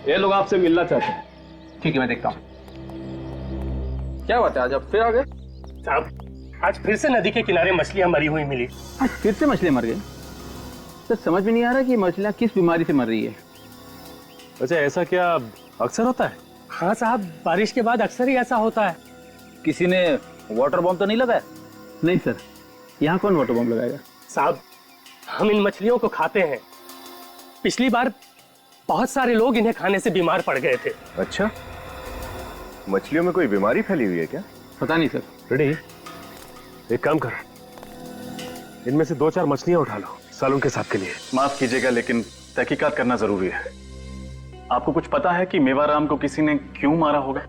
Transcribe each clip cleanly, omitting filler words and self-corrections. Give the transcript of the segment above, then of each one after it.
ये लोग आपसे मिलना चाहते हैं। ठीक है, मैं देखता हूँ। क्या बात है, आज आप फिर आ गए? साहब, आज फिर से नदी के किनारे मछलियां मरी हुई मिली। आज फिर से मछलियां मर गई? सर समझ में नहीं आ रहा कि मछलियां किस बीमारी से मर रही है। अच्छा, ऐसा क्या अक्सर होता है? हाँ साहब, बारिश के बाद अक्सर ही ऐसा होता है। किसी ने वाटर बॉम्ब तो नहीं लगाया? नहीं सर, यहाँ कौन वाटर बॉम्ब लगाएगा? साहब, हम इन मछलियों को खाते हैं। पिछली बार बहुत सारे लोग इन्हें खाने से बीमार पड़ गए थे। अच्छा, मछलियों में कोई बीमारी फैली हुई है क्या? पता नहीं सर। रेडी, एक काम कर, इनमें से 2-4 मछलियां उठा लो सालों के साथ के लिए। माफ कीजिएगा लेकिन तहकीकात करना जरूरी है। आपको कुछ पता है कि मेवाराम को किसी ने क्यों मारा होगा?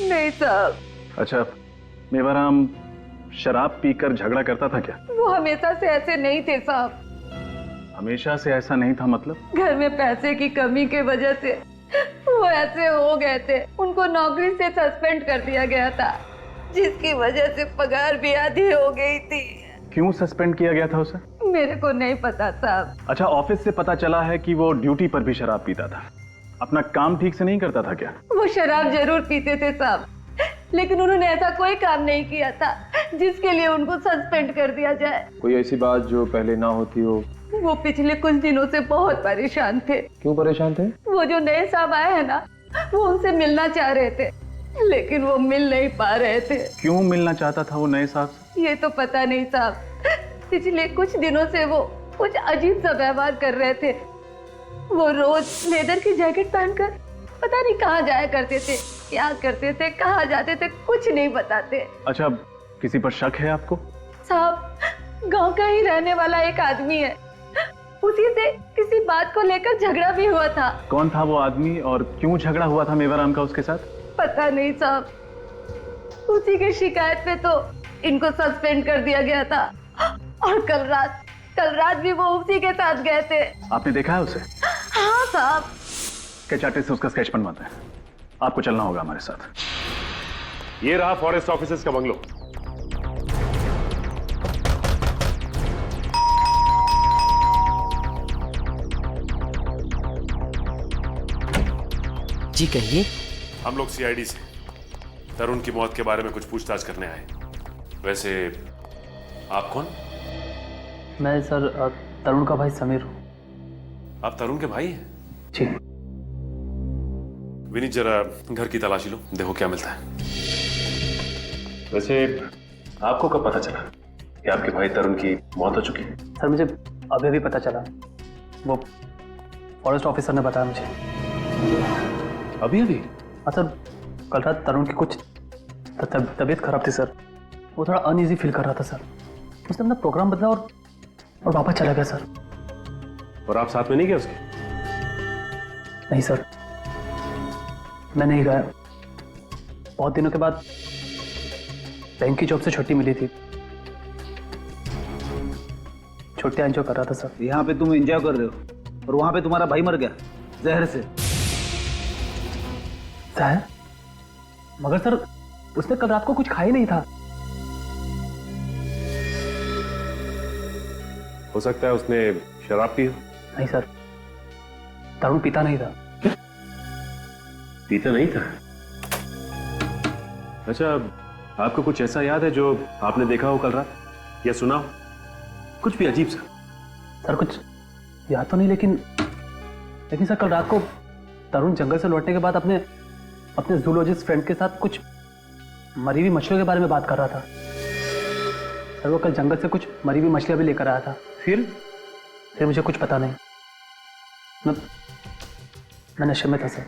नहीं साहब। अच्छा, मेवाराम शराब पीकर झगड़ा करता था क्या? वो हमेशा से ऐसे नहीं थे साहब। हमेशा से ऐसा नहीं था मतलब? घर में पैसे की कमी के वजह से वो ऐसे हो गए थे। उनको नौकरी से सस्पेंड कर दिया गया था, जिसकी वजह से पगार भी आधी हो गई थी। क्यों सस्पेंड किया गया था उसे? मेरे को नहीं पता साहब। अच्छा, ऑफिस से पता चला है कि वो ड्यूटी पर भी शराब पीता था। अपना काम ठीक से नहीं करता था क्या? वो शराब जरूर पीते थे साहब, लेकिन उन्होंने ऐसा कोई काम नहीं किया था जिसके लिए उनको सस्पेंड कर दिया जाए। कोई ऐसी बात जो पहले ना होती हो? वो पिछले कुछ दिनों से बहुत परेशान थे। क्यों परेशान थे? वो जो नए साहब आए हैं ना, वो उनसे मिलना चाह रहे थे, लेकिन वो मिल नहीं पा रहे थे। क्यों मिलना चाहता था वो नए साहब से? ये तो पता नहीं साहब। पिछले कुछ दिनों से वो कुछ अजीब सा व्यवहार कर रहे थे। वो रोज लेदर की जैकेट पहनकर पता नहीं कहाँ जाया करते थे, क्या करते थे, कहाँ जाते थे, कुछ नहीं बताते। अच्छा, किसी पर शक है आपको? साहब, गांव का ही रहने वाला एक आदमी है, उसी से किसी बात को लेकर झगड़ा भी हुआ था। कौन था वो आदमी और क्यों झगड़ा हुआ था मेवाराम का उसके साथ? पता नहीं साहब। उसी की शिकायत पे तो इनको सस्पेंड कर दिया गया था। और कल रात भी वो उसी के साथ गए थे। आपने देखा है उसे? हाँ साहब। स्केच आर्टिस्ट से उसका स्केच बनवाते हैं। आपको चलना होगा हमारे साथ। ये रहा फॉरेस्ट ऑफिसर्स का बंगलो। जी कहिए। हम लोग सीआईडी से तरुण की मौत के बारे में कुछ पूछताछ करने आए। वैसे आप कौन? मैं सर तरुण का भाई समीर हूँ। आप तरुण के भाई हैं? जी। विनीत, जरा घर की तलाशी लो, देखो क्या मिलता है। वैसे आपको कब पता चला कि आपके भाई तरुण की मौत हो चुकी है? सर मुझे अभी भी पता चला, वो फॉरेस्ट ऑफिसर ने बताया मुझे। अभी अभी? हाँ सर, कल रात तरुण की कुछ तबीयत खराब थी सर। वो थोड़ा अनईजी फील कर रहा था सर। उसने अपना प्रोग्राम बदला और वापस चला गया सर। और आप साथ में नहीं गए उसके? नहीं सर, मैं नहीं गया। बहुत दिनों के बाद बैंक की जॉब से छुट्टी मिली थी, छुट्टियां एंजॉय कर रहा था सर। यहाँ पे तुम एंजॉय कर रहे हो और वहां पे तुम्हारा भाई मर गया जहर से। जहर? मगर सर उसने कल रात को कुछ खाया नहीं था। हो सकता है उसने शराब पी हो। नहीं सर, तरुण पीता नहीं था। पीता नहीं था? अच्छा, आपको कुछ ऐसा याद है जो आपने देखा हो कल रात या सुना हो? कुछ भी अजीब सा? सर कुछ याद तो नहीं, लेकिन सर कल रात को तरुण जंगल से लौटने के बाद अपने जूलॉजिस्ट फ्रेंड के साथ कुछ मरी हुई मछलियों के बारे में बात कर रहा था। सर वो कल जंगल से कुछ मरी हुई मछलियां भी लेकर आया था। फिर मुझे कुछ पता नहीं। मैं नशे में था सर।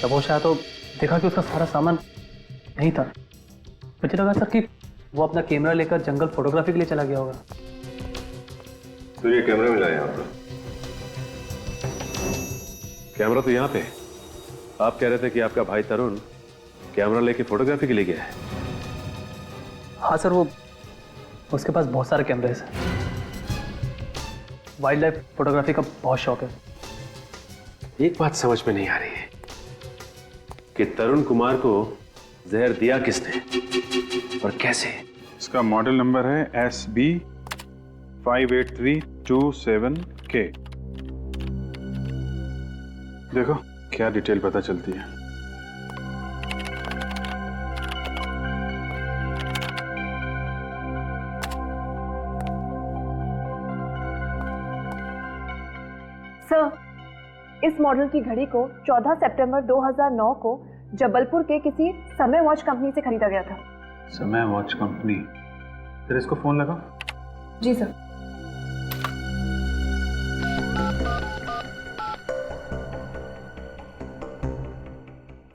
जब होश आया तो देखा कि उसका सारा सामान नहीं था। मुझे लगा सर कि वो अपना कैमरा लेकर जंगल फोटोग्राफी के लिए चला गया होगा। तो ये कैमरा मिला यहाँ पर? कैमरा तो यहाँ पे है। आप कह रहे थे कि आपका भाई तरुण कैमरा लेके फोटोग्राफी के लिए गया है? हाँ सर, वो उसके पास बहुत सारे कैमरे हैं। वाइल्ड लाइफ फोटोग्राफी का बहुत शौक है। एक बात समझ में नहीं आ रही है कि तरुण कुमार को जहर दिया किसने और कैसे? इसका मॉडल नंबर है SB58327K। देखो, क्या डिटेल पता चलती है? सर, इस मॉडल की घड़ी को 14 सितंबर 2009 को जबलपुर के किसी समय वॉच कंपनी से खरीदा गया था। समय वॉच कंपनी? फिर इसको फोन लगा। जी सर।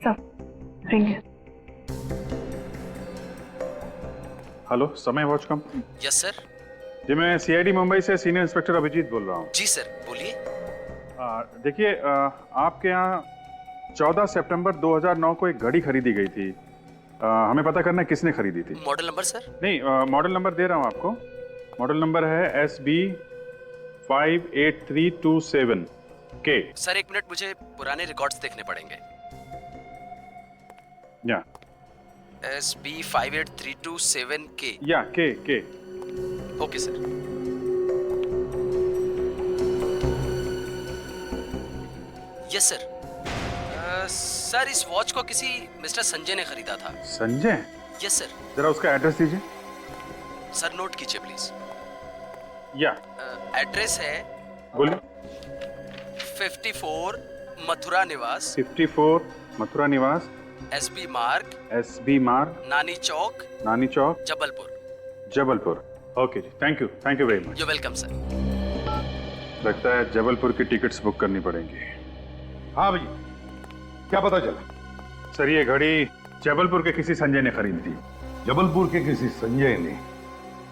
सर, रिंग है। Hello, Samay watch company? Yes sir. जी, मैं सीआईडी मुंबई से सीनियर इंस्पेक्टर अभिजीत बोल रहा हूँ। जी सर, बोलिए। देखिए, आपके यहाँ 14 सितंबर 2009 को एक घड़ी खरीदी गई थी। हमें पता करना है किसने खरीदी थी। Model number sir? नहीं, मॉडल नंबर दे रहा हूँ आपको। मॉडल नंबर है SB 58327 के। सर एक मिनट, मुझे पुराने रिकॉर्ड्स देखने पड़ेंगे। या SB 58327 के। या के। Okay sir. Yes sir. Sir इस वॉच को किसी मिस्टर संजय ने खरीदा था। संजय? Yes sir. जरा उसका एड्रेस दीजिए। सर नोट कीजिए प्लीज। या एड्रेस है, बोलिए। 54 मथुरा निवास। 54 मथुरा निवास, SB मार्ग, नानी चौक, जबलपुर। ओके जी, thank you very much. You welcome sir. लगता है जबलपुर की टिकट्स बुक करनी पड़ेंगी। हाँ भैया, क्या पता चला? सर ये घड़ी जबलपुर के किसी संजय ने खरीदी थी। जबलपुर के किसी संजय ने?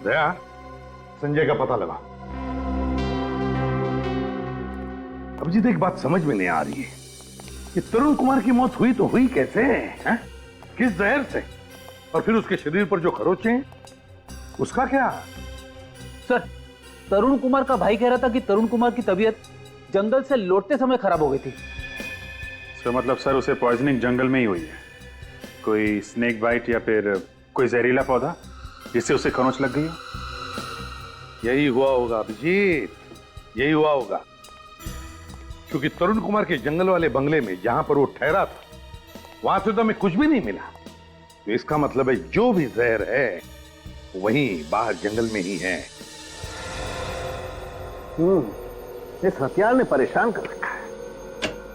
दया, संजय का पता लगा। अभिजीत, एक बात समझ में नहीं आ रही है कि तरुण कुमार की मौत हुई तो हुई कैसे है? किस जहर से? और फिर उसके शरीर पर जो खरोचे हैं, उसका क्या? सर, तरुण कुमार का भाई कह रहा था कि तरुण कुमार की तबीयत जंगल से लौटते समय खराब हो गई थी। तो मतलब सर उसे पॉइजनिंग जंगल में ही हुई है? कोई स्नेक बाइट या फिर कोई जहरीला पौधा जिससे उसे खरोंच लग गई हो? यही हुआ होगा अभिजीत, यही हुआ होगा। क्योंकि तरुण कुमार के जंगल वाले बंगले में जहां पर वो ठहरा था, वहां से तो हमें कुछ भी नहीं मिला। तो इसका मतलब है जो भी जहर है वहीं बाहर जंगल में ही है। इस हथियार ने परेशान कर रखा है।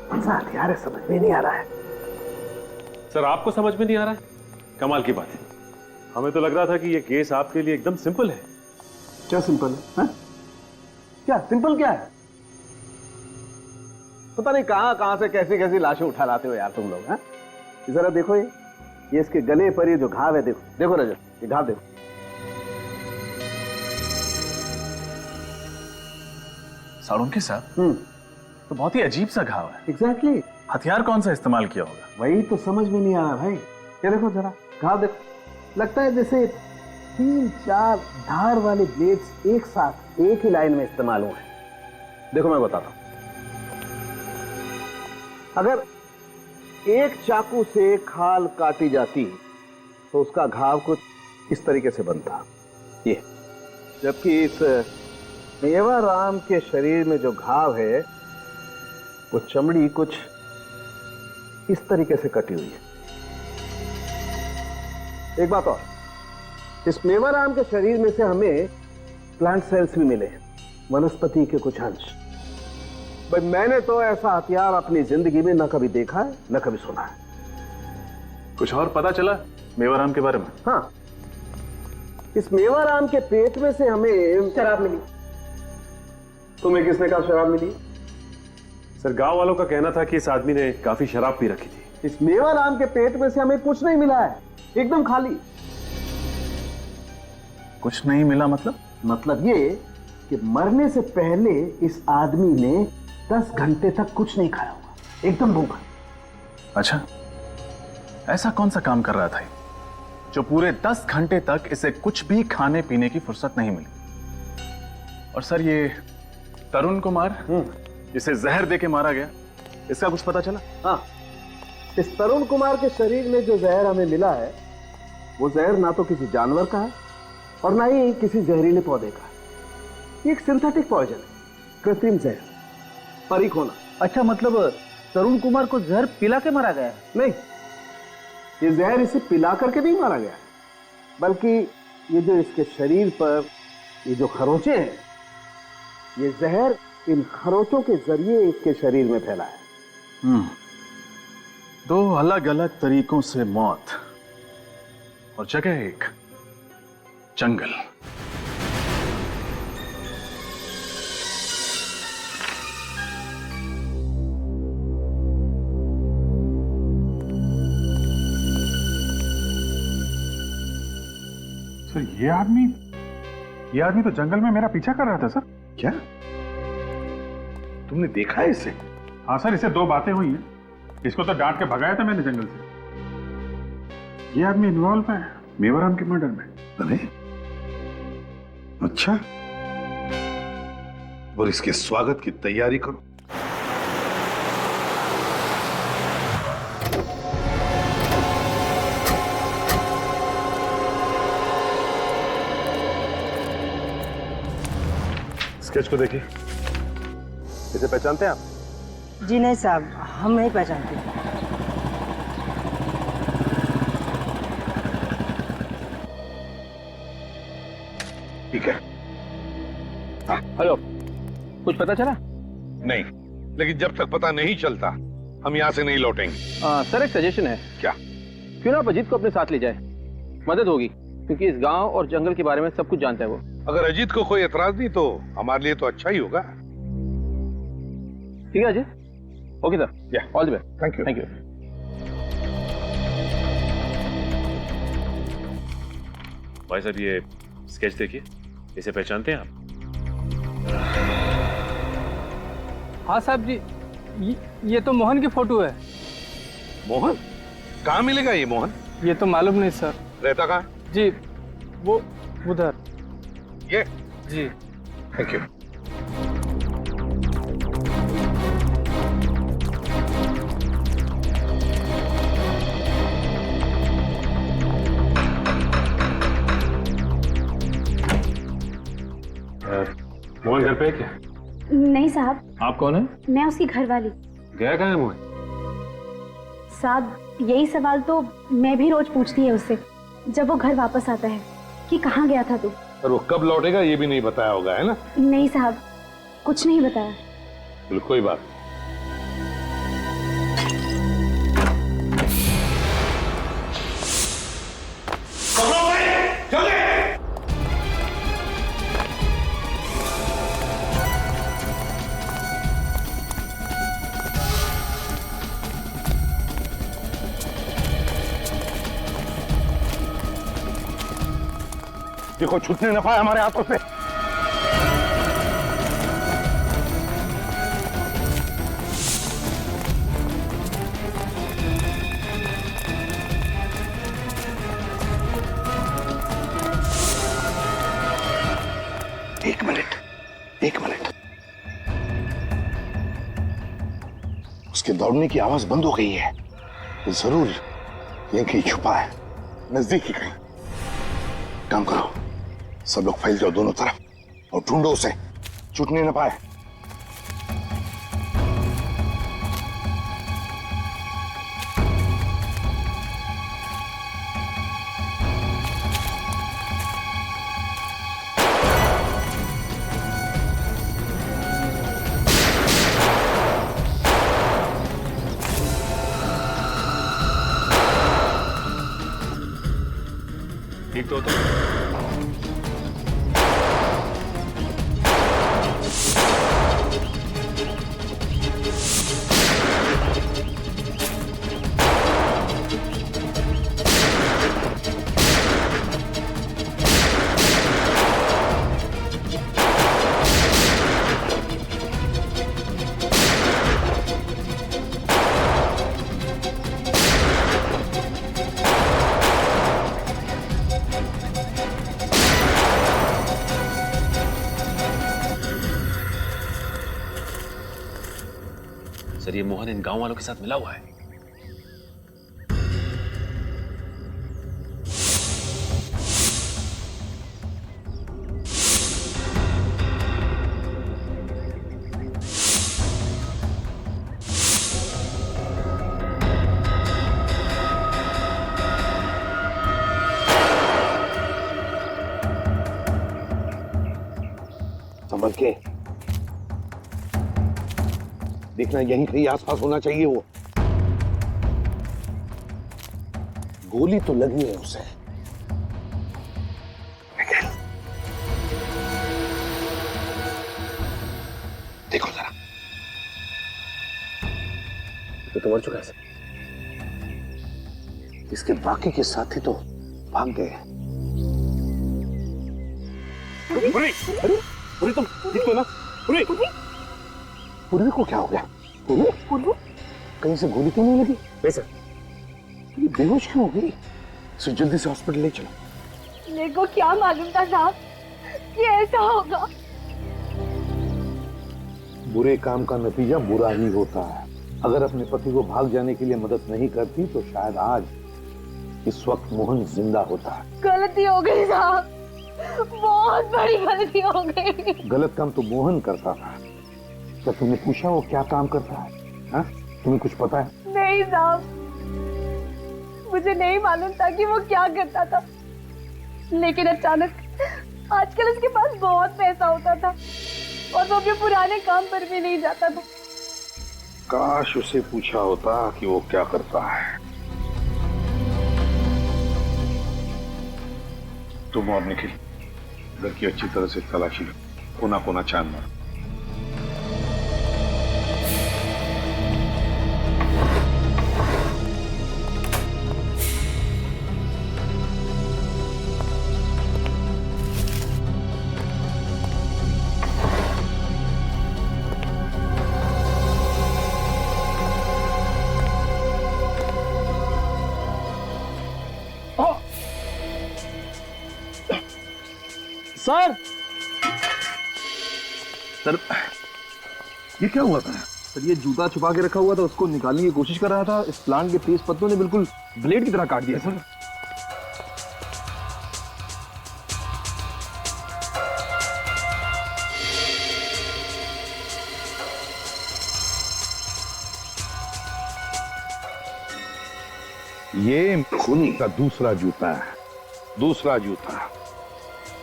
कौन सा हथियार है समझ में नहीं आ रहा है। सर आपको समझ में नहीं आ रहा है? कमाल की बात है। हमें तो लग रहा था कि ये केस आपके लिए एकदम सिंपल है। क्या सिंपल है? क्या सिंपल क्या है? पता नहीं कहां से कैसी कैसी लाशें उठा लाते हो यार तुम लोग। हैं? जरा देखो, ये इसके गले पर ये जो घाव है, देखो रजत, ये घाव देखो। साळुंखे साहब, तो बहुत ही अजीब सा घाव है। एग्जैक्टली। हथियार कौन सा इस्तेमाल किया होगा? वही तो समझ में नहीं आ रहा भाई। ये देखो जरा घाव देखो, लगता है जैसे 3-4 धार वाले ब्लेड्स एक साथ एक ही लाइन में इस्तेमाल हुए हैं। देखो मैं बताता हूं, अगर एक चाकू से खाल काटी जाती तो उसका घाव कुछ इस तरीके से बनता ये, जबकि इस मेवाराम के शरीर में जो घाव है वो चमड़ी कुछ इस तरीके से कटी हुई है। एक बात और, इस मेवाराम के शरीर में से हमें प्लांट सेल्स भी मिले, वनस्पति के कुछ अंश। भाई मैंने तो ऐसा हथियार अपनी जिंदगी में न कभी देखा है न कभी सुना है। कुछ और पता चला मेवाराम के बारे में? हाँ, इस मेवाराम के पेट में से हमें शराब मिली। तुम्हें किसने कहा शराब मिली? सर गांव वालों का कहना था कि इस आदमी ने काफी शराब पी रखी थी। इस मेवाराम के पेट में से हमें कुछ नहीं मिला है, एकदम खाली। कुछ नहीं मिला मतलब ये कि मरने से पहले इस आदमी ने 10 घंटे तक कुछ नहीं खाया होगा, एकदम भूखा। अच्छा, ऐसा कौन सा काम कर रहा था जो पूरे 10 घंटे तक इसे कुछ भी खाने पीने की फुर्सत नहीं मिली? और सर ये तरुण कुमार जिसे जहर देके मारा गया, इसका कुछ पता चला? हाँ, इस तरुण कुमार के शरीर में जो जहर हमें मिला है वो जहर ना तो किसी जानवर का है और ना ही किसी जहरीले पौधे का है। ये एक सिंथेटिक पॉइजन है, कृत्रिम जहर, परीख होना। अच्छा, मतलब तरुण कुमार को जहर पिला के मारा गया है? नहीं, ये जहर इसे पिला करके नहीं मारा गया है, बल्कि ये जो इसके शरीर पर ये जो खरोंचे हैं, ये जहर इन खरोंचों के जरिए इसके शरीर में फैला है। दो अलग अलग तरीकों से मौत और जगह एक, जंगल। सर ये आदमी तो जंगल में मेरा पीछा कर रहा था सर। क्या तुमने देखा है इसे? हाँ सर, इससे दो बातें हुई हैं। इसको तो डांट के भगाया था मैंने जंगल से। ये आदमी इन्वॉल्व है मेवाराम के मर्डर में। अरे अच्छा, और इसके स्वागत की तैयारी करो। स्केच को देखिए, इसे पहचानते हैं आप? जी नहीं साहब, हम नहीं पहचानते। ठीक है। हेलो, कुछ पता चला? नहीं, लेकिन जब तक पता नहीं चलता हम यहाँ से नहीं लौटेंगे। सर एक सजेशन है। क्या? क्यों ना आप अजीत को अपने साथ ले जाए, मदद होगी, क्योंकि इस गांव और जंगल के बारे में सब कुछ जानता है वो। अगर अजीत को कोई एतराज नहीं तो हमारे लिए तो अच्छा ही होगा। ठीक है Ajit. Okay sir, all the best. Thank you. Thank you. भाई साहब ये स्केच देखिए, इसे पहचानते हैं आप? हाँ साहब जी, ये तो मोहन की फोटो है। मोहन? कहाँ मिलेगा ये मोहन? ये तो मालूम नहीं सर। रहता कहाँ? जी वो उधर। ये? जी थैंक यू। मोहन घर पे है क्या? नहीं साहब। आप कौन है? मैं उसकी घरवाली। गया कहाँ है मोहन? साहब यही सवाल तो मैं भी रोज पूछती है उससे जब वो घर वापस आता है कि कहाँ गया था तू। और वो कब लौटेगा ये भी नहीं बताया होगा, है ना? नहीं साहब, कुछ नहीं बताया। चलो कोई बात। देखो छूटने न पाए हमारे हाथों से। एक मिनट। उसके दौड़ने की आवाज बंद हो गई है, तो जरूर यहीं कहीं छुपा है, नजदीक ही कहीं। काम करो, सब लोग फैल जाओ दोनों तरफ और ढूंढो उसे, छूटने न पाए। ठीक तो सर, ये मोहन इन गांव वालों के साथ मिला हुआ है। पंखे देखना, यहीं कहीं आसपास होना चाहिए वो। गोली तो लगी है उसे। देखो जरा, तो मर चुका है सर। इसके बाकी के साथी तो भाग गए। पूरी तुम ठीक हो ना? पूरी पूर्वी को क्या हो गया? पूर्वी कहीं से गोली तो नहीं लगी? नहीं सर। ये बेहोश क्यों हो गई? इसे जल्दी से हॉस्पिटल ले चलो। मेरे को क्या मालूम था साहब कि ऐसा होगा। बुरे काम का नतीजा बुरा ही होता है। अगर अपने पति को भाग जाने के लिए मदद नहीं करती तो शायद आज इस वक्त मोहन जिंदा होता है। गलती हो गई साहब, बहुत बड़ी गलती हो गई। गलत काम तो मोहन करता था। क्या तुमने पूछा वो क्या काम करता है? हा? तुम्हें कुछ पता है? नहीं साहब, मुझे नहीं मालूम था कि वो क्या करता था, लेकिन अचानक आजकल उसके पास बहुत पैसा होता था और वो अपने पुराने काम पर भी नहीं जाता था। काश उसे पूछा होता कि वो क्या करता है। तुम और निखिल घर की अच्छी तरह से तलाशी लो, कोना कोना छान मारो। सर सर ये क्या हुआ था? सर ये जूता छुपा के रखा हुआ था, उसको निकालने की कोशिश कर रहा था। इस प्लांट के तेज पत्तों ने बिल्कुल ब्लेड की तरह काट दिया सर। ये खूनी का दूसरा जूता है, दूसरा जूता।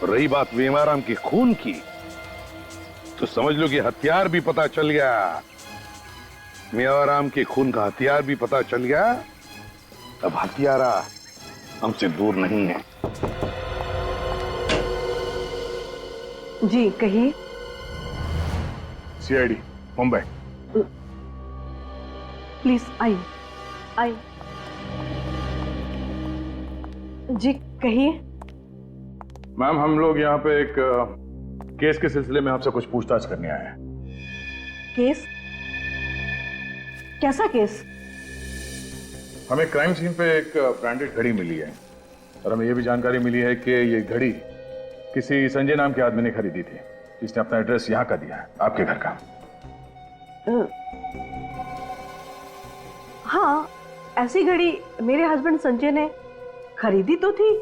रही बात वेमाराम के खून की, तो समझ लो कि हथियार भी पता चल गया। मेवाराम के खून का हथियार भी पता चल गया। अब हथियारा हमसे दूर नहीं है। जी कहिए। सीआईडी मुंबई। प्लीज आइए आइए। जी कहिए। मैम, हम लोग यहाँ पे एक केस के सिलसिले में आपसे कुछ पूछताछ करने आए हैं। केस? कैसा केस? हमें क्राइम सीन पे एक ब्रांडेड घड़ी मिली है और हमें यह भी जानकारी मिली है कि ये घड़ी किसी संजय नाम के आदमी ने खरीदी थी, जिसने अपना एड्रेस यहाँ का दिया है, आपके घर का। हाँ, ऐसी घड़ी मेरे हस्बैंड संजय ने खरीदी तो थी।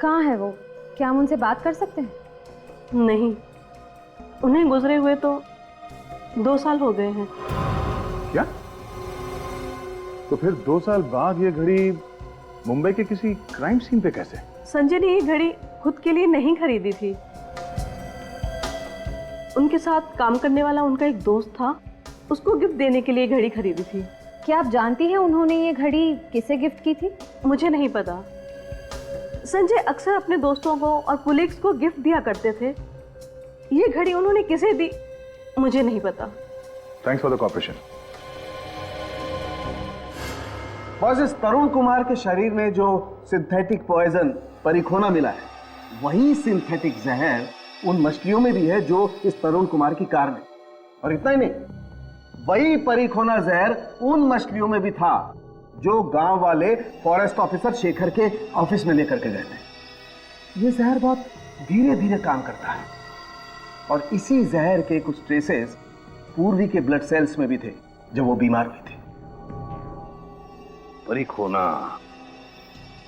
कहाँ है वो? क्या हम उनसे बात कर सकते हैं? नहीं, उन्हें गुजरे हुए तो 2 साल हो गए हैं। क्या? तो फिर 2 साल बाद ये घड़ी मुंबई के किसी क्राइम सीन पे कैसे? संजय ने ये घड़ी खुद के लिए नहीं खरीदी थी। उनके साथ काम करने वाला उनका एक दोस्त था, उसको गिफ्ट देने के लिए घड़ी खरीदी थी। क्या आप जानती हैं उन्होंने ये घड़ी किसे गिफ्ट की थी? मुझे नहीं पता। संजय अक्सर अपने दोस्तों को और पुलिस को गिफ्ट दिया करते थे। ये घड़ी उन्होंने किसे दी मुझे नहीं पता। Thanks for the cooperation. बस इस तरुण कुमार के शरीर में जो सिंथेटिक पॉइजन परिखोना मिला है, वही सिंथेटिक जहर उन मछलियों में भी है जो इस तरुण कुमार की कार में। और इतना ही नहीं, वही परिखोना जहर उन मछलियों में भी था जो गांव वाले फॉरेस्ट ऑफिसर शेखर के ऑफिस में लेकर के गए थे। ये जहर बहुत धीरे धीरे काम करता है और इसी जहर के कुछ ट्रेसेस पूर्वी के ब्लड सेल्स में भी थे जब वो बीमार हुई थी। परिखोना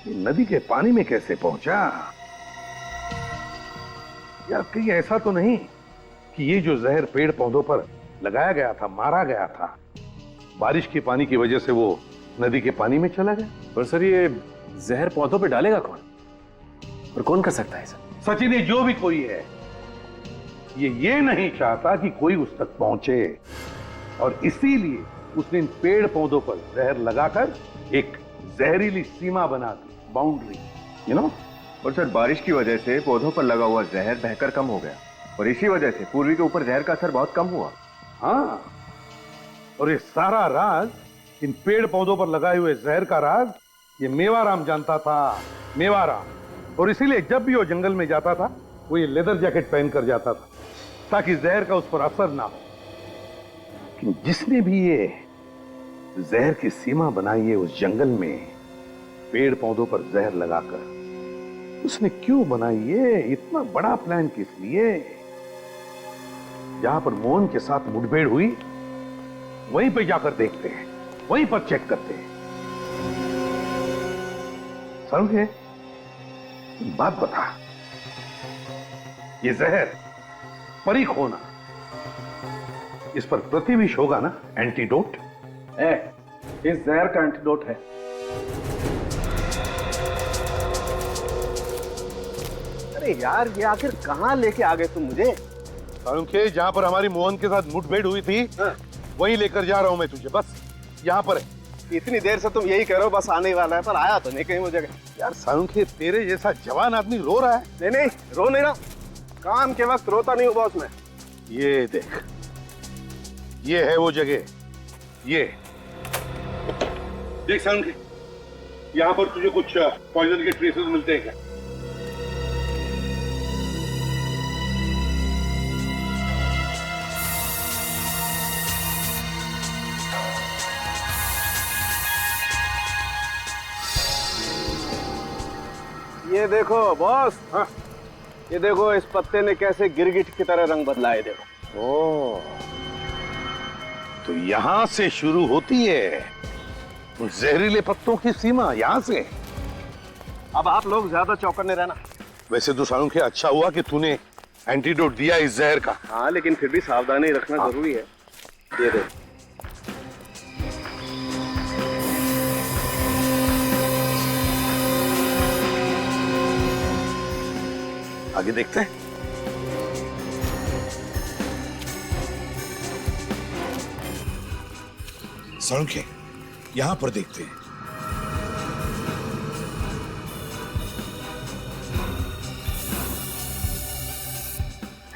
ये नदी के पानी में कैसे पहुंचा? यार कहीं ऐसा तो नहीं कि ये जो जहर पेड़ पौधों पर लगाया गया था, मारा गया था, बारिश के पानी की वजह से वो नदी के पानी में चला गया? पर सर ये जहर पौधों पे डालेगा कौन? और कौन कर सकता है सर? सचिन, जो भी कोई है, ये नहीं चाहता कि कोई उस तक पहुंचे, और इसीलिए उसने इन पेड़ पौधों पर जहर लगाकर एक जहरीली सीमा बना दी, बाउंड्री, यू नो। और सर बारिश की वजह से पौधों पर लगा हुआ जहर बहकर कम हो गया, और इसी वजह से पूर्वी के ऊपर जहर का असर बहुत कम हुआ। हाँ, और ये सारा राज, इन पेड़ पौधों पर लगाए हुए जहर का राज, ये मेवाराम जानता था, मेवाराम। और इसीलिए जब भी वो जंगल में जाता था वो ये लेदर जैकेट पहन कर जाता था, ताकि जहर का उस पर असर ना हो। लेकिन जिसने भी ये जहर की सीमा बनाई है उस जंगल में, पेड़ पौधों पर जहर लगाकर, उसने क्यों बनाई है? इतना बड़ा प्लान किस लिए? जहां पर मोहन के साथ मुठभेड़ हुई वहीं पे जाकर देखते हैं, वहीं पर चेक करते हैं। समझे? बात बता, ये जहर परीख होना, इस पर प्रतिविष होगा ना एंटीडोट? इस जहर का एंटीडोट है। अरे यार, ये आखिर कहां लेके आ गए तुम मुझे? के जहां पर हमारी मोहन के साथ मुठभेड़ हुई थी, वहीं लेकर जा रहा हूं मैं तुझे। बस यहाँ पर है। इतनी देर से तुम यही कह रहे हो बस आने वाला है, पर आया तो नहीं कहीं मुझे। यार सालुंखे, तेरे जैसा जवान आदमी रो रहा है। नहीं नहीं, रो नहीं रहा, काम के वक्त रोता नहीं हूँ बॉस मैं। ये देख, ये है वो जगह, ये देख सालुंखे, यहाँ पर तुझे कुछ पॉइजन के ट्रेसेस मिलते हैं क्या? ये देखो बॉस, हाँ, ये देखो इस पत्ते ने कैसे गिरगिट की तरह रंग बदला है, देखो। ओ, तो यहां से शुरू होती है जहरीले पत्तों की सीमा, यहां से। अब आप लोग ज्यादा चौकन्ने रहना। वैसे तो सालुंखे अच्छा हुआ कि तूने एंटीडोट दिया इस जहर का। हाँ, लेकिन फिर भी सावधानी रखना जरूरी है। ये देखो, आगे देखते हैं। सालुंखे, यहां पर देखते हैं।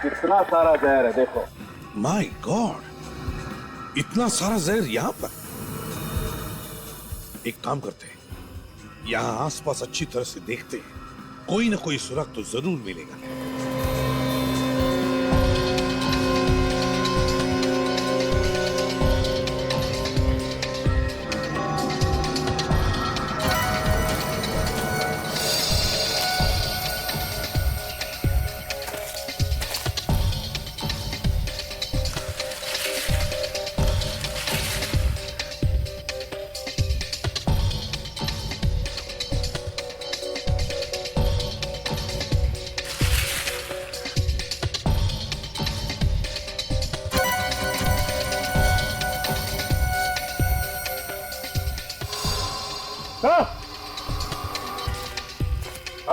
कितना सारा जहर है, देखो। माय गॉड, इतना सारा जहर यहां पर। एक काम करते हैं, यहां आसपास अच्छी तरह से देखते हैं, कोई ना कोई सुराग तो जरूर मिलेगा।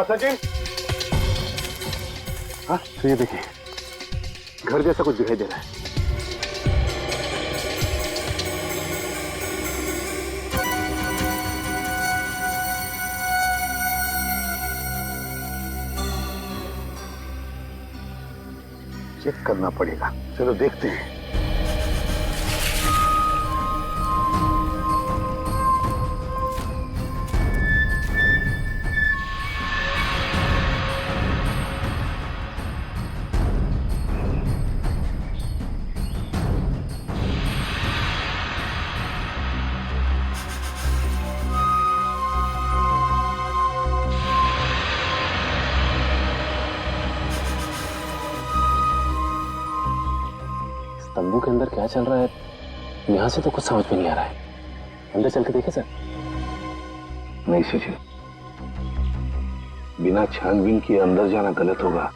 सचिन, हाँ तो ये देखिए, घर जैसा कुछ दिखाई दे रहा है। चेक करना पड़ेगा, चलो देखते हैं। तंबू के अंदर क्या चल रहा है यहाँ से तो कुछ समझ में नहीं आ रहा है। अंदर चल के देखे सर? नहीं सचिन, बिना छानबीन के अंदर जाना गलत होगा।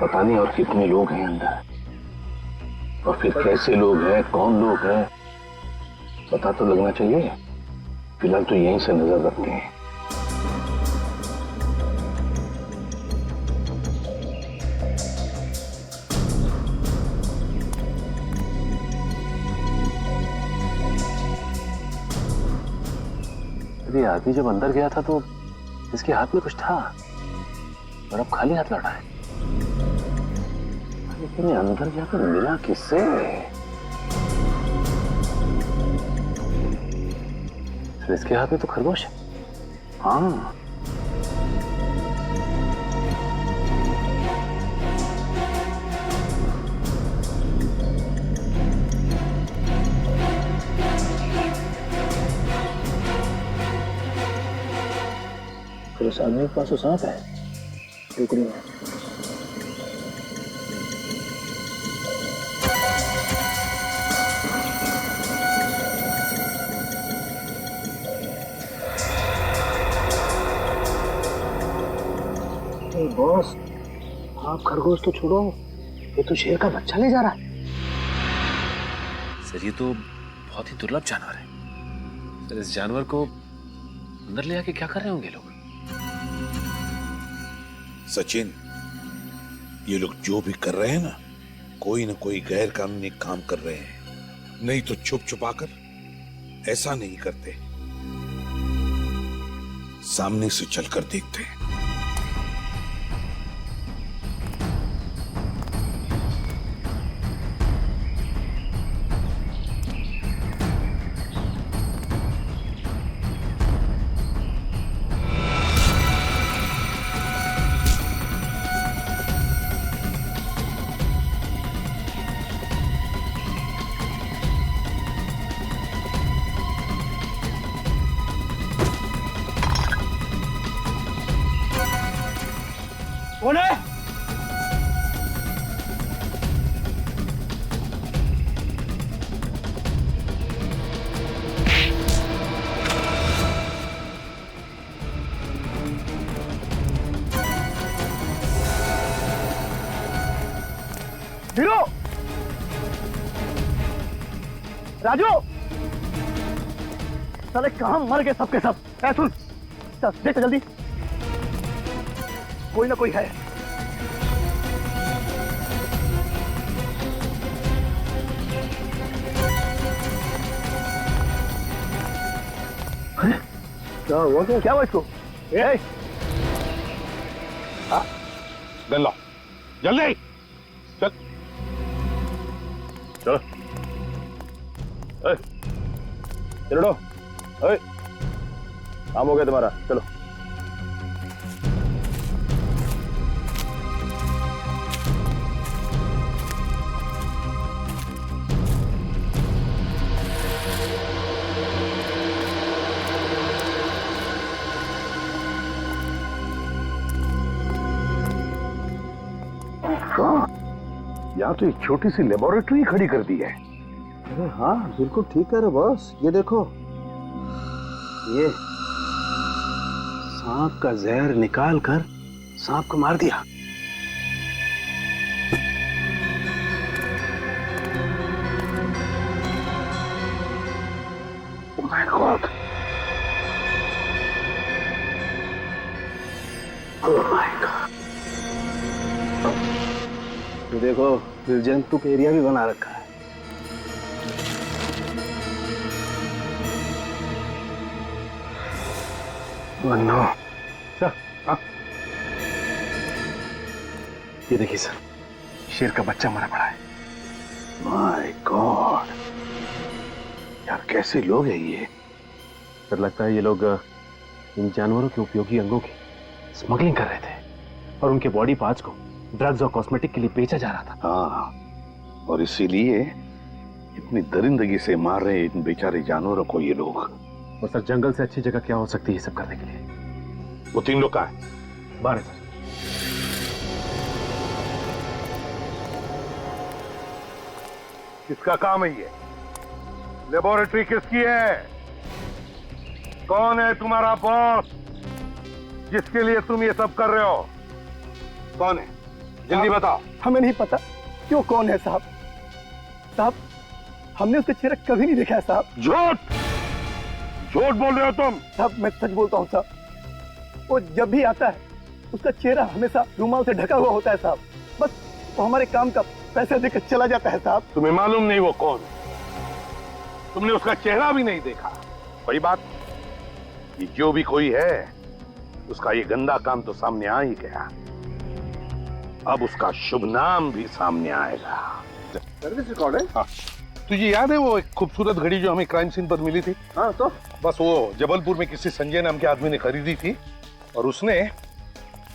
पता नहीं और कितने लोग हैं अंदर, और फिर कैसे लोग हैं, कौन लोग हैं, पता तो लगना चाहिए। फिलहाल तो यहीं से नजर रखते हैं। ये आदमी जब अंदर गया था तो इसके हाथ में कुछ था और अब खाली हाथ लौटा है। लेकिन अंदर जाकर मिला किससे? तो इसके हाथ में तो खरगोश है। हाँ, फिर उस आदमी के पास तो सांप है टोकरी में। बॉस, आप खरगोश तो छोड़ो, ये तो शेर का बच्चा ले जा रहा है। सर ये तो बहुत ही दुर्लभ जानवर है। सर इस जानवर को अंदर ले आके क्या कर रहे होंगे लोग? सचिन, ये लोग जो भी कर रहे हैं ना कोई गैर कानूनी काम कर रहे हैं, नहीं तो छुप छुपा कर ऐसा नहीं करते, सामने से चलकर देखते हैं। कौन है? हीरो, राजू, साले कहां मर गए सबके सब? सुन, देख जल्दी, कोई ना कोई है। क्या हुआ? क्या हुआ इसको? गन लो, जल्दी चल, चलो चलो, काम हो गया तुम्हारा, चलो। यहाँ तो एक छोटी सी लेबोरेटरी खड़ी कर दी है। अरे हाँ, बिल्कुल ठीक है रे बॉस। ये देखो, ये सांप का जहर निकाल कर सांप को मार दिया। Oh my God! Oh my God! ये देखो, जंतु का एरिया भी बना रखा है। नो सर, ये देखिए सर, शेर का बच्चा मरा पड़ा है। माय गॉड, यार कैसे लोग हैं ये? सर लगता है ये लोग इन जानवरों के उपयोगी अंगों की स्मगलिंग कर रहे थे और उनके बॉडी पार्ट्स को ड्रग्स और कॉस्मेटिक के लिए बेचा जा रहा था। हाँ, और इसीलिए इतनी दरिंदगी से मार रहे इन बेचारे जानवरों को ये लोग। और सर जंगल से अच्छी जगह क्या हो सकती है सब करने के लिए? वो 3 लोग कहाँ हैं? बाहर सर। किसका काम है ये? लेबोरेटरी किसकी है? कौन है तुम्हारा बॉस जिसके लिए तुम ये सब कर रहे हो? कौन है? जल्दी बताओ। हमें नहीं पता क्यों कौन है साहब। साहब, हमने उसका चेहरा कभी नहीं देखा है साहब। झूठ झूठ बोल रहे हो तुम। साहब मैं सच बोलता हूँ साहब। वो जब भी आता है उसका चेहरा हमेशा रुमाल से ढका हुआ होता है साहब। बस वो हमारे काम का पैसा देकर चला जाता है साहब। तुम्हें मालूम नहीं वो कौन? तुमने उसका चेहरा भी नहीं देखा। वही बात, ये जो भी कोई है उसका ये गंदा काम तो सामने आ ही गया, अब उसका शुभ नाम भी सामने आएगा। सर्विस रिकॉर्ड है? हाँ। तुझे याद है वो एक खूबसूरत घड़ी जो हमें क्राइम सीन पर मिली थी? हाँ तो बस वो जबलपुर में किसी संजय नाम के आदमी ने खरीदी थी और उसने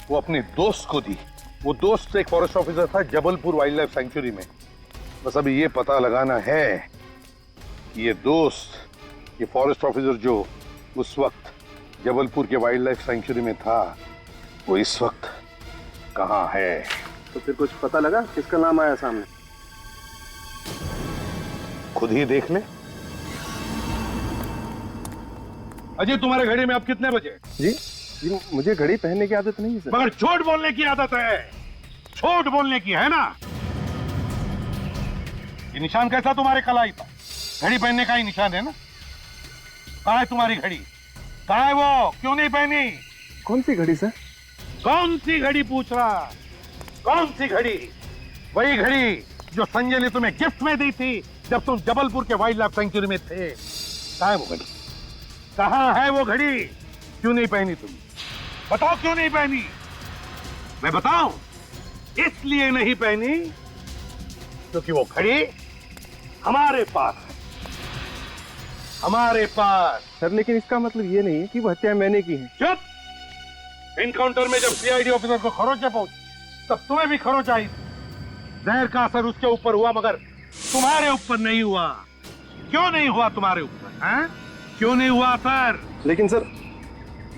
वो अपने दोस्त को दी। वो दोस्त एक फॉरेस्ट ऑफिसर था जबलपुर वाइल्ड लाइफ सेंचुरी में। बस अभी ये पता लगाना है कि ये दोस्त, ये फॉरेस्ट ऑफिसर जो उस वक्त जबलपुर के वाइल्ड लाइफ सेंचुरी में था, वो इस वक्त कहाँ है। तो फिर कुछ पता लगा किसका नाम आया सामने? खुद ही देख ले। अजय, तुम्हारे घड़ी में अब कितने बजे? जी मुझे घड़ी पहनने की आदत नहीं है सर। मगर झूठ बोलने की आदत है, झूठ बोलने की, है ना? ये निशान कैसा तुम्हारे कलाई पर? घड़ी पहनने का ही निशान है ना? कहाँ है तुम्हारी घड़ी? कहाँ है वो? क्यों नहीं पहनी? कौन सी घड़ी सर? कौन सी घड़ी पूछ रहा? कौन सी घड़ी? वही घड़ी जो संजय ने तुम्हें गिफ्ट में दी थी जब तुम जबलपुर के वाइल्ड लाइफ सेंचुरी में थे। कहाँ है वो घड़ी? कहाँ है वो घड़ी? क्यों नहीं पहनी तुम? बताओ क्यों नहीं पहनी? मैं बताऊं? इसलिए नहीं पहनी क्योंकि वो घड़ी हमारे पास है, हमारे पास। सर लेकिन इसका मतलब ये नहीं है कि वो हत्या मैंने की है। चुप! एनकाउंटर में जब सीआईडी ऑफिसर को खरोंच पहुंची तब तुम्हें भी खरोंच आई। जहर का असर उसके ऊपर हुआ मगर तुम्हारे ऊपर नहीं हुआ। क्यों नहीं हुआ तुम्हारे ऊपर? हैं? क्यों नहीं हुआ असर? लेकिन सर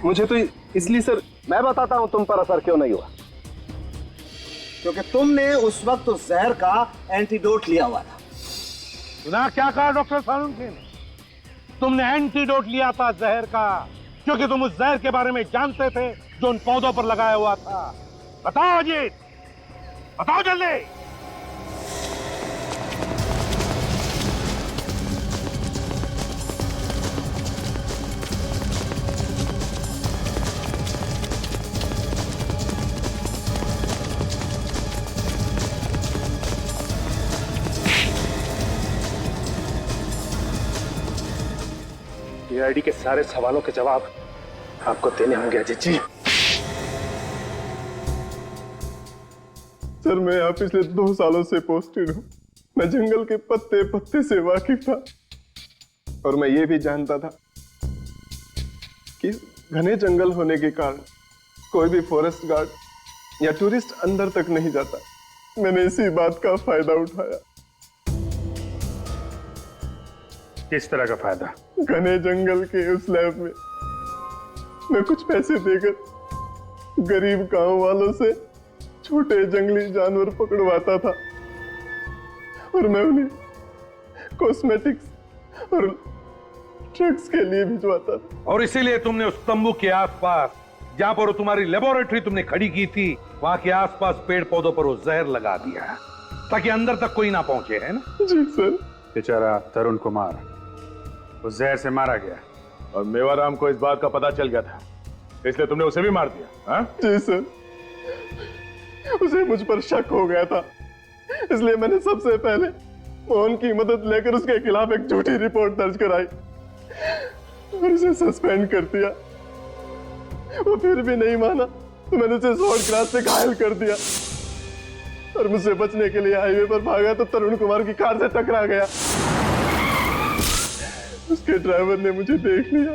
मुझे तो इसलिए सर, मैं बताता हूं तुम पर असर क्यों नहीं हुआ। क्योंकि तुमने उस वक्त उस जहर का एंटीडोट लिया हुआ था। सुना क्या कहा डॉक्टर सालुंखे ने? तुमने एंटीडोट लिया था जहर का, क्योंकि तुम उस जहर के बारे में जानते थे जो उन पौधों पर लगाया हुआ था। बताओ अजीत, बताओ जल्दी। सीआईडी के सारे सवालों के जवाब आपको देने होंगे अजीत जी। सर मैं यहाँ पिछले 2 सालों से पोस्टेड हूँ। मैं जंगल के पत्ते पत्ते से वाकिफ था और मैं ये भी जानता था कि घने जंगल होने के कारण कोई भी फॉरेस्ट गार्ड या टूरिस्ट अंदर तक नहीं जाता। मैंने इसी बात का फायदा उठाया। किस तरह का फायदा? घने जंगल के उस लैब में मैं कुछ पैसे देकर गरीब गांव वालों से छोटे जंगली जानवर पकड़वाता था और मैं उन्हें कॉस्मेटिक्स और ड्रग्स के लिए भिजवाता था। और इसीलिए तुमने उस तंबू के आसपास जहां पर तुम्हारी लेबोरेटरी तुमने खड़ी की थी, वहां के आसपास पेड़ पौधों पर वो जहर लगा दिया ताकि अंदर तक कोई ना पहुंचे, है ना? जी सर। बेचारा तरुण कुमार उस जहर से मारा गया और मेवाराम को इस बात का पता चल गया था, इसलिए तुमने उसे भी मार दिया? हाँ? जी सर, उसे मुझ पर शक हो गया था, इसलिए मैंने सबसे पहले मोहन की मदद लेकर उसके खिलाफ एक झूठी रिपोर्ट दर्ज कराई और उसे सस्पेंड कर दिया। वो फिर भी नहीं माना तो मैंने उसे शॉर्ट क्लास से घायल कर दिया और मुझसे बचने के लिए हाईवे पर भागा तो तरुण कुमार की कार से टकरा गया। उसके ड्राइवर ने मुझे देख लिया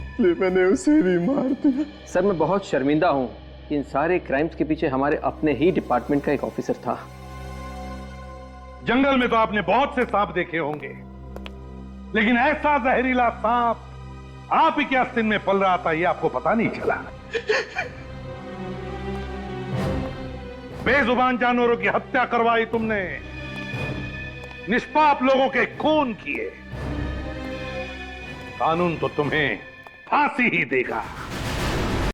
इसलिए मैंने उसे भी मार दिया। सर मैं बहुत शर्मिंदा हूं कि इन सारे क्राइम्स के पीछे हमारे अपने ही डिपार्टमेंट का एक ऑफिसर था। जंगल में तो आपने बहुत से सांप देखे होंगे, लेकिन ऐसा जहरीला सांप आप ही के आस्तीन में पल रहा था ये आपको पता नहीं चला। बेजुबान जानवरों की हत्या करवाई तुमने, निष्पाप लोगों के खून किए। कानून तो तुम्हें फांसी ही देगा।